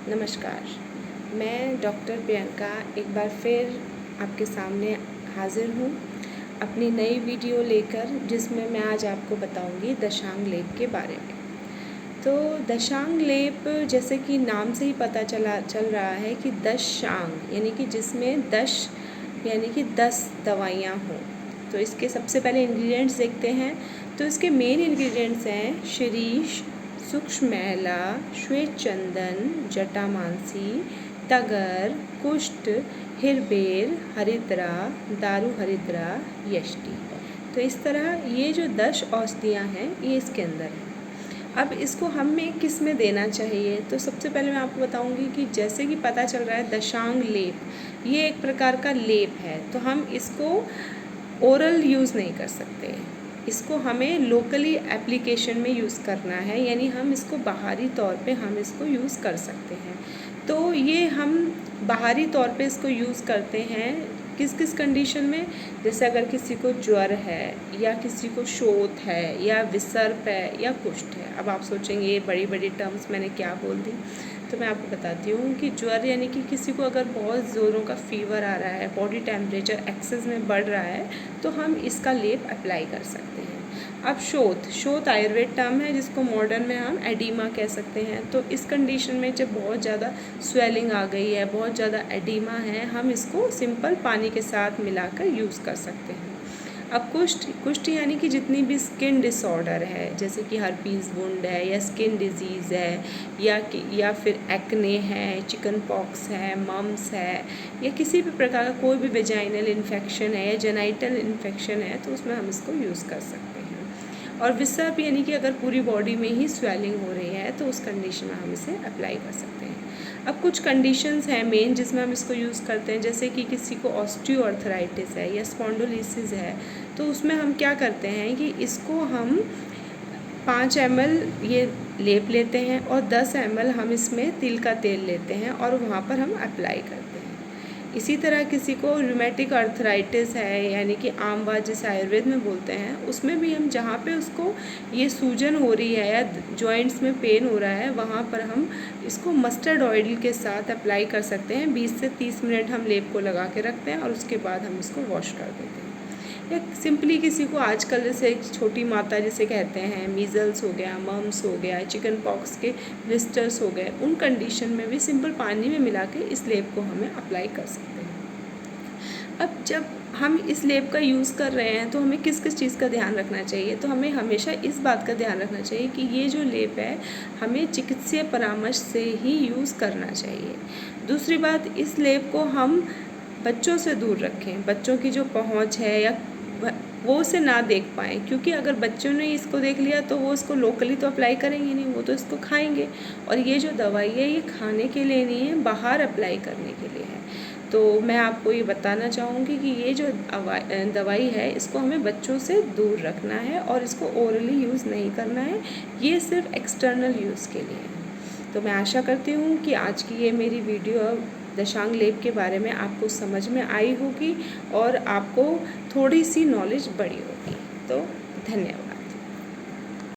नमस्कार, मैं डॉक्टर प्रियंका एक बार फिर आपके सामने हाज़िर हूँ अपनी नई वीडियो लेकर, जिसमें मैं आज आपको बताऊँगी दशांग लेप के बारे में। तो दशांग लेप जैसे कि नाम से ही पता चल रहा है कि दशांग यानी कि जिसमें 10 दवाइयाँ हों। तो इसके सबसे पहले इंग्रेडिएंट्स देखते हैं। तो इसके मेन इंग्रेडिएंट्स हैं शिरीष, सूक्ष्मैला, श्वेत चंदन, जटामांसी, तगर, कुष्ठ, हिरबेर, हरिद्रा, दारू हरिद्रा, यष्टि। तो इस तरह ये जो 10 औषधियाँ हैं ये इसके अंदर हैं। अब इसको हमें किस में देना चाहिए, तो सबसे पहले मैं आपको बताऊंगी कि जैसे कि पता चल रहा है दशांग लेप ये एक प्रकार का लेप है, तो हम इसको ओरल यूज़ नहीं कर सकते। इसको हमें लोकली एप्लीकेशन में यूज़ करना है, यानी हम इसको बाहरी तौर पे हम इसको यूज़ कर सकते हैं। तो ये हम बाहरी तौर पे इसको यूज़ करते हैं किस किस कंडीशन में, जैसे अगर किसी को ज्वर है या किसी को शोथ है या विसर्प है या कुष्ठ है। अब आप सोचेंगे ये बड़ी बड़ी टर्म्स मैंने क्या बोल दी, तो मैं आपको बताती हूँ कि ज्वर यानी कि किसी को अगर बहुत ज़ोरों का फीवर आ रहा है, बॉडी टेम्परेचर एक्सेस में बढ़ रहा है, तो हम इसका लेप अप्लाई कर सकते हैं। अब शोथ आयुर्वेद टर्म है जिसको मॉडर्न में हम एडीमा कह सकते हैं। तो इस कंडीशन में जब बहुत ज़्यादा स्वेलिंग आ गई है, बहुत ज़्यादा एडीमा है, हम इसको सिंपल पानी के साथ मिलाकर यूज़ कर सकते हैं। अब कुष्ठ यानी कि जितनी भी स्किन डिसऑर्डर है, जैसे कि हर्पीज़ वुंड है या स्किन डिजीज़ है या फिर एक्ने है, चिकन पॉक्स है, मम्स है या किसी भी प्रकार का कोई भी वेजाइनल इन्फेक्शन है या जेनाइटल इन्फेक्शन है, तो उसमें हम इसको यूज़ कर सकते हैं। और विसर्प यानी कि अगर पूरी बॉडी में ही स्वेलिंग हो रही है, तो उस कंडीशन में हम इसे अप्लाई कर सकते हैं। अब कुछ कंडीशंस हैं मेन जिसमें हम इसको यूज़ करते हैं, जैसे कि किसी को ऑस्टियोआर्थराइटिस है या स्पॉन्डिलोलिसिस है, तो उसमें हम क्या करते हैं कि इसको हम 5 ml ये लेप लेते हैं और 10 ml हम इसमें तिल का तेल लेते हैं और वहाँ पर हम अप्लाई करते हैं। इसी तरह किसी को रूमेटिक अर्थराइटिस है, यानी कि आमवात जिसे आयुर्वेद में बोलते हैं, उसमें भी हम जहाँ पे उसको ये सूजन हो रही है या जॉइंट्स में पेन हो रहा है, वहाँ पर हम इसको मस्टर्ड ऑयल के साथ अप्लाई कर सकते हैं। 20 से 30 मिनट हम लेप को लगा के रखते हैं और उसके बाद हम इसको वॉश कर देते हैं। या सिंपली किसी को आजकल जैसे एक छोटी माता जिसे कहते हैं, मीज़ल्स हो गया, मम्स हो गया, चिकन पॉक्स के ब्लिस्टर्स हो गए, उन कंडीशन में भी सिंपल पानी में मिला के इस लेप को हमें अप्लाई कर सकते हैं। अब जब हम इस लेप का यूज़ कर रहे हैं तो हमें किस किस चीज़ का ध्यान रखना चाहिए, तो हमें हमेशा इस बात का ध्यान रखना चाहिए कि ये जो लेप है हमें चिकित्सीय परामर्श से ही यूज़ करना चाहिए। दूसरी बात, इस लेप को हम बच्चों से दूर रखें, बच्चों की जो पहुंच है या वो उसे ना देख पाएँ, क्योंकि अगर बच्चों ने इसको देख लिया तो वो इसको लोकली तो अप्लाई करेंगे नहीं, वो तो इसको खाएंगे। और ये जो दवाई है ये खाने के लिए नहीं है, बाहर अप्लाई करने के लिए है। तो मैं आपको ये बताना चाहूँगी कि ये जो दवाई है इसको हमें बच्चों से दूर रखना है और इसको ओरली यूज़ नहीं करना है, ये सिर्फ एक्सटर्नल यूज़ के लिए है। तो मैं आशा करती हूँ कि आज की ये मेरी वीडियो दशांग लेप के बारे में आपको समझ में आई होगी और आपको थोड़ी सी नॉलेज बढ़ी होगी। तो धन्यवाद।